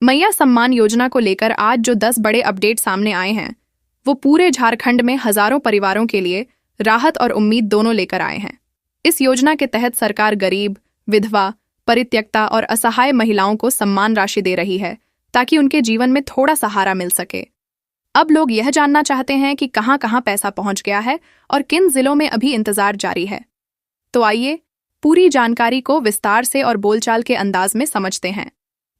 मैया सम्मान योजना को लेकर आज जो 10 बड़े अपडेट सामने आए हैं वो पूरे झारखंड में हजारों परिवारों के लिए राहत और उम्मीद दोनों लेकर आए हैं। इस योजना के तहत सरकार गरीब, विधवा, परित्यक्ता और असहाय महिलाओं को सम्मान राशि दे रही है ताकि उनके जीवन में थोड़ा सहारा मिल सके। अब लोग यह जानना चाहते हैं कि कहां कहां पैसा पहुंच गया है और किन जिलों में अभी इंतजार जारी है। तो आइए पूरी जानकारी को विस्तार से और बोलचाल के अंदाज में समझते हैं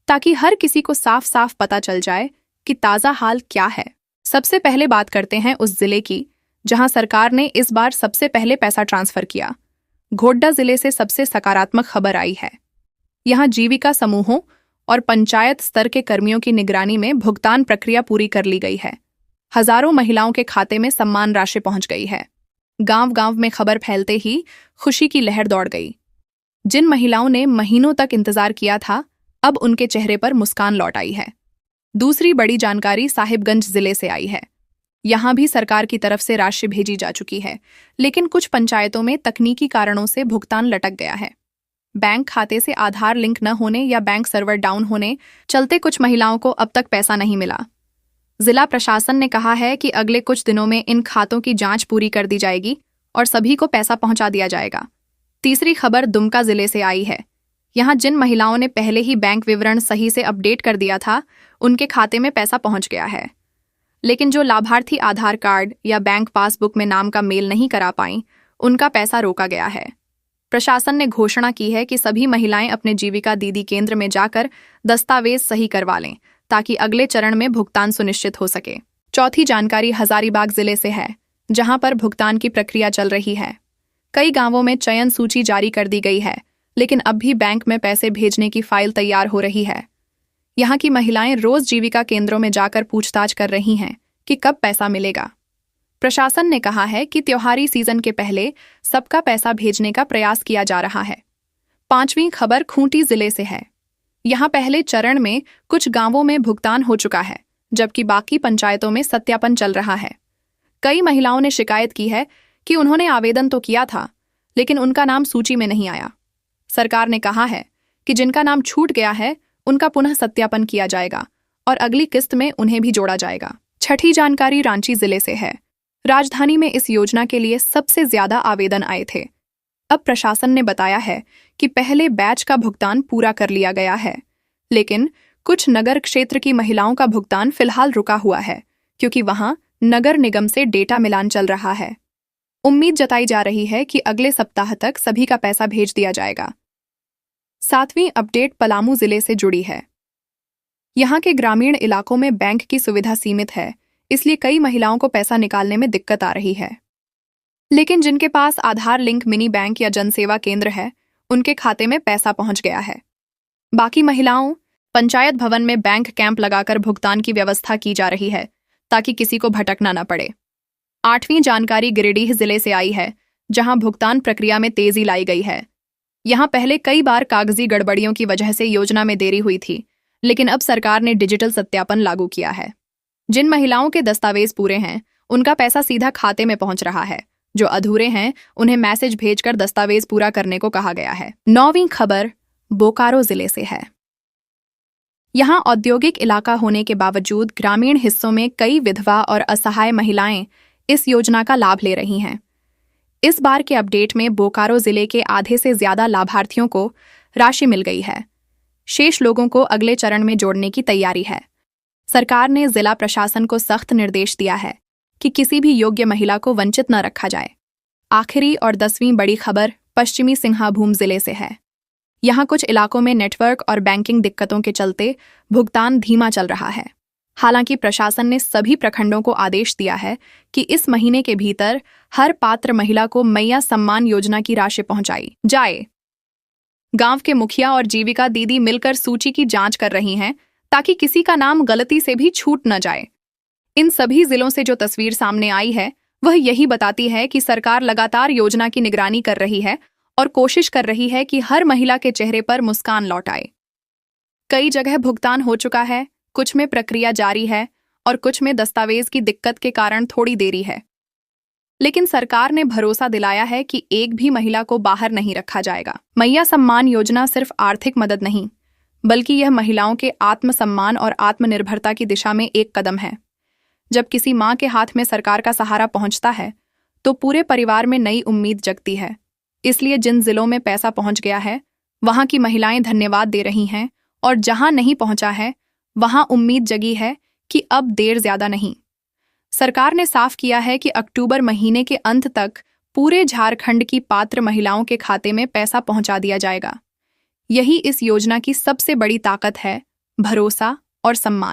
ताकि हर किसी को साफ साफ पता चल जाए कि ताज़ा हाल क्या है। सबसे पहले बात करते हैं उस जिले की जहां सरकार ने इस बार सबसे पहले पैसा ट्रांसफर किया। गोड्डा जिले से सबसे सकारात्मक खबर आई है। यहां जीविका समूहों और पंचायत स्तर के कर्मियों की निगरानी में भुगतान प्रक्रिया पूरी कर ली गई है। हजारों महिलाओं के खाते में सम्मान राशि पहुंच गई है। गांव गांव में खबर फैलते ही खुशी की लहर दौड़ गई। जिन महिलाओं ने महीनों तक इंतजार किया था, अब उनके चेहरे पर मुस्कान लौट आई है। दूसरी बड़ी जानकारी साहिबगंज जिले से आई है। यहां भी सरकार की तरफ से राशि भेजी जा चुकी है, लेकिन कुछ पंचायतों में तकनीकी कारणों से भुगतान लटक गया है। बैंक खाते से आधार लिंक न होने या बैंक सर्वर डाउन होने चलते कुछ महिलाओं को अब तक पैसा नहीं मिला। जिला प्रशासन ने कहा है कि अगले कुछ दिनों में इन खातों की जांच पूरी कर दी जाएगी और सभी को पैसा पहुंचा दिया जाएगा। तीसरी खबर दुमका जिले से आई है। यहां जिन महिलाओं ने पहले ही बैंक विवरण सही से अपडेट कर दिया था, उनके खाते में पैसा पहुंच गया है। लेकिन जो लाभार्थी आधार कार्ड या बैंक पासबुक में नाम का मेल नहीं करा पाईं, उनका पैसा रोका गया है। प्रशासन ने घोषणा की है कि सभी महिलाएं अपने जीविका दीदी केंद्र में जाकर दस्तावेज सही करवा लें ताकि अगले चरण में भुगतान सुनिश्चित हो सके। चौथी जानकारी हजारीबाग जिले से है, जहां पर भुगतान की प्रक्रिया चल रही है। कई गांवों में चयन सूची जारी कर दी गई है, लेकिन अब भी बैंक में पैसे भेजने की फाइल तैयार हो रही है। यहाँ की महिलाएं रोज जीविका केंद्रों में जाकर पूछताछ कर रही हैं कि कब पैसा मिलेगा। प्रशासन ने कहा है कि त्योहारी सीजन के पहले सबका पैसा भेजने का प्रयास किया जा रहा है। पांचवीं खबर खूंटी जिले से है। यहाँ पहले चरण में कुछ गांवों में भुगतान हो चुका है, जबकि बाकी पंचायतों में सत्यापन चल रहा है। कई महिलाओं ने शिकायत की है कि उन्होंने आवेदन तो किया था, लेकिन उनका नाम सूची में नहीं आया। सरकार ने कहा है कि जिनका नाम छूट गया है उनका पुनः सत्यापन किया जाएगा और अगली किस्त में उन्हें भी जोड़ा जाएगा। छठी जानकारी रांची जिले से है। राजधानी में इस योजना के लिए सबसे ज्यादा आवेदन आए थे। अब प्रशासन ने बताया है कि पहले बैच का भुगतान पूरा कर लिया गया है, लेकिन कुछ नगर क्षेत्र की महिलाओं का भुगतान फिलहाल रुका हुआ है क्योंकि वहां नगर निगम से डेटा मिलान चल रहा है। उम्मीद जताई जा रही है कि अगले सप्ताह तक सभी का पैसा भेज दिया जाएगा। सातवीं अपडेट पलामू जिले से जुड़ी है। यहाँ के ग्रामीण इलाकों में बैंक की सुविधा सीमित है, इसलिए कई महिलाओं को पैसा निकालने में दिक्कत आ रही है। लेकिन जिनके पास आधार लिंक मिनी बैंक या जनसेवा केंद्र है, उनके खाते में पैसा पहुंच गया है। बाकी महिलाओं पंचायत भवन में बैंक कैंप लगाकर भुगतान की व्यवस्था की जा रही है ताकि किसी को भटकना न पड़े। आठवीं जानकारी गिरिडीह जिले से आई है, जहां भुगतान प्रक्रिया में तेजी लाई गई है। यहां पहले कई बार कागजी गड़बड़ियों की वजह से योजना में देरी हुई थी, लेकिन अब सरकार ने डिजिटल सत्यापन लागू किया है। जिन महिलाओं के दस्तावेज पूरे हैं, उनका पैसा सीधा खाते में पहुंच रहा है। जो अधूरे हैं, उन्हें मैसेज भेजकर दस्तावेज पूरा करने को कहा गया है। नौवीं खबर बोकारो जिले से है। यहां औद्योगिक इलाका होने के बावजूद ग्रामीण हिस्सों में कई विधवा और असहाय महिलाएं इस योजना का लाभ ले रही हैं। इस बार के अपडेट में बोकारो जिले के आधे से ज्यादा लाभार्थियों को राशि मिल गई है। शेष लोगों को अगले चरण में जोड़ने की तैयारी है। सरकार ने जिला प्रशासन को सख्त निर्देश दिया है कि किसी भी योग्य महिला को वंचित न रखा जाए। आखिरी और 10वीं बड़ी खबर पश्चिमी सिंहभूम जिले से है। यहाँ कुछ इलाकों में नेटवर्क और बैंकिंग दिक्कतों के चलते भुगतान धीमा चल रहा है। हालांकि प्रशासन ने सभी प्रखंडों को आदेश दिया है कि इस महीने के भीतर हर पात्र महिला को मैया सम्मान योजना की राशि पहुंचाई जाए। गांव के मुखिया और जीविका दीदी मिलकर सूची की जांच कर रही हैं ताकि किसी का नाम गलती से भी छूट न जाए। इन सभी जिलों से जो तस्वीर सामने आई है वह यही बताती है कि सरकार लगातार योजना की निगरानी कर रही है और कोशिश कर रही है कि हर महिला के चेहरे पर मुस्कान लौट आए। कई जगह भुगतान हो चुका है, कुछ में प्रक्रिया जारी है और कुछ में दस्तावेज की दिक्कत के कारण थोड़ी देरी है। लेकिन सरकार ने भरोसा दिलाया है कि एक भी महिला को बाहर नहीं रखा जाएगा। मैया सम्मान योजना सिर्फ आर्थिक मदद नहीं, बल्कि यह महिलाओं के आत्मसम्मान और आत्मनिर्भरता की दिशा में एक कदम है। जब किसी माँ के हाथ में सरकार का सहारा पहुंचता है तो पूरे परिवार में नई उम्मीद जगती है। इसलिए जिन जिलों में पैसा पहुंच गया है वहां की महिलाएं धन्यवाद दे रही हैं, और जहां नहीं पहुंचा है वहां उम्मीद जगी है कि अब देर ज्यादा नहीं। सरकार ने साफ किया है कि अक्टूबर महीने के अंत तक पूरे झारखंड की पात्र महिलाओं के खाते में पैसा पहुंचा दिया जाएगा। यही इस योजना की सबसे बड़ी ताकत है, भरोसा और सम्मान।